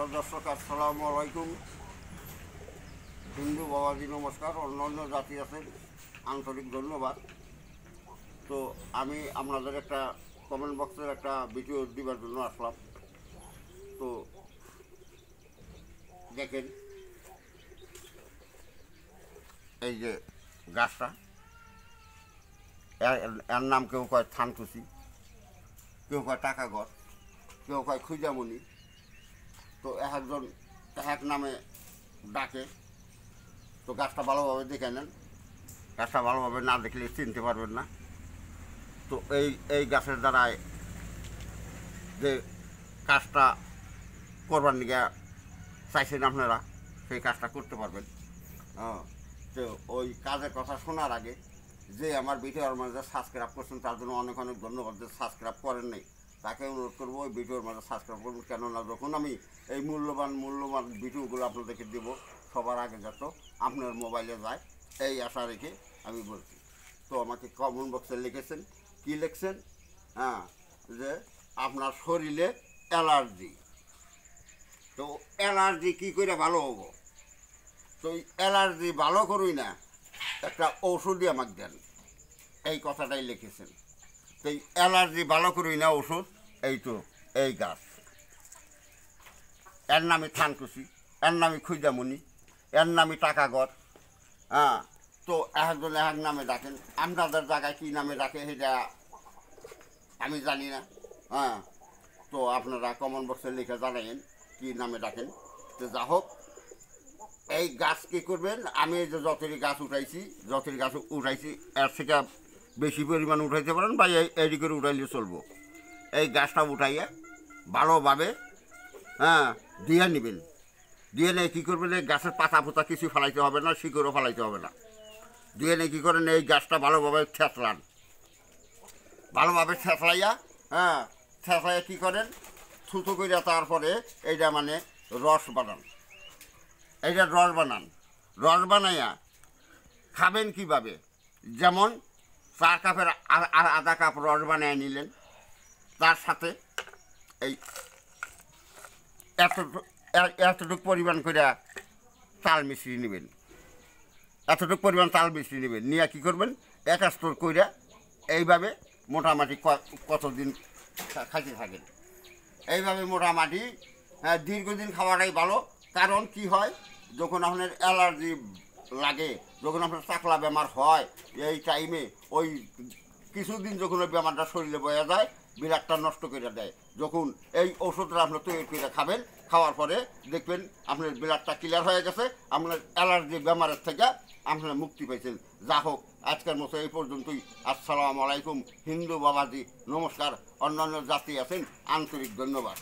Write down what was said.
Hello দর্শক, আসসালামু আলাইকুম। হিন্দু বাবাজি নমস্কার, অন্যান্য জাতি আছেন আন্তরিক ধন্যবাদ। তো আমি আপনাদের একটা কমেন্ট বক্সের একটা ভিডিও দিবার জন্য আসলাম। তো দেখেন, এই যে গাছটা, এর নাম কেউ কয় থানকুচি, কেউ কয় টাকাঘর, কেউ কয় খুঁজামণি। তো একজন এক নামে ডাকে। তো গাছটা ভালোভাবে দেখে নেন, গাছটা ভালোভাবে না দেখলে চিনতে পারবেন না। তো এই গাছের দ্বারায় যে কাজটা করবার নিয়ে চাইছেন আপনারা, সেই কাজটা করতে পারবেন। তো ওই কাজের কথা শোনার আগে যে আমার ভিডিওর মাঝে সাবস্ক্রাইব করছেন তার জন্য অনেক অনেক ধন্যবাদ। যে সাবস্ক্রাইব করেন নাই তাকে অনুরোধ করবো ওই ভিডিওর মাঝে সাবস্ক্রাইব করবেন। কেননা যখন আমি এই মূল্যবান ভিডিওগুলো আপনাদেরকে দেবো সবার আগে যত আপনার মোবাইলে যায়, এই আশা রেখে আমি বলছি। তো আমাকে কমেন্ট বক্সে লিখেছেন, কি লিখছেন? যে আপনার শরীরে অ্যালার্জি। তো অ্যালার্জি কী করে ভালো হবো? তো অ্যালার্জি ভালো করুই না, একটা ওষুধই আমাকে দেন, এই কথাটাই লিখেছেন। তো এই অ্যালার্জি ভালো করুই না ওষুধ, এই তো এই গাছ, এর নামে থানকুচি, এর নামে খুঁজামণি, এর নামে টাকাঘর। তো একজন এক নামে ডাকেন, আপনাদের জায়গায় কী নামে ডাকে সেটা আমি জানি না। তো আপনারা কমেন্ট বক্সে লিখে জানাইন কী নামে ডাকেন। তো যা হোক, এই গাছ কী করবেন, আমি এই যে যতটি গাছ উঠাইছি এর থেকে বেশি পরিমাণ উঠাইতে পারেন বা এই করে উঠাইলে চলবো। এই গাছটা উঠাইয়া ভালোভাবে দিয়ে নেবেন। দিয়ে নিয়ে কী করবেন, এই গাছের পাতা পোতা কিছু ফেলাইতে হবে না, শিকড়ও ফেলাইতে হবে না। দিয়ে নিয়ে কী করেন, এই গাছটা ভালোভাবে থেতলান, ভালোভাবে থেতলাইয়া থেতলাইয়া কী করেন, থুতো করিয়া তারপরে এইটা মানে রস বানান। এইটা রস বানাইয়া খাবেন কীভাবে? যেমন 4 কাপের আর আধা কাপ রস বানিয়ে নিলেন, তার সাথে এই এতটুকু পরিমাণ করে চাল মিশিয়ে নেবেন, এতটুকু পরিমাণ চাল মিশিয়ে নেবেন। নিয়ে কী করবেন, এক স্তর করে এইভাবে মোটামুটি কতদিন খাইতে থাকেন। এইভাবে মোটামুটি দীর্ঘদিন খাওয়াটাই ভালো। কারণ কি হয়, যখন আপনার অ্যালার্জি লাগে, যখন আপনার চাকলা বেমার হয়, এই টাইমে ওই কিছুদিন যখন ওই বেমারটা শরীরে বয়ে যায়, বিলাটটা নষ্ট করে দেয়। যখন এই ওষুধটা আপনি তৈরি করে খাবেন, খাওয়ার পরে দেখবেন আপনার বিলাটটা ক্লিয়ার হয়ে গেছে, আপনার অ্যালার্জি বেমারের থেকে আপনারা মুক্তি পেয়েছেন। যা হোক, আজকের মতো এই পর্যন্তই। আসসালামু আলাইকুম। হিন্দু বাবাজি নমস্কার, অন্যান্য জাতি আছেন আন্তরিক ধন্যবাদ।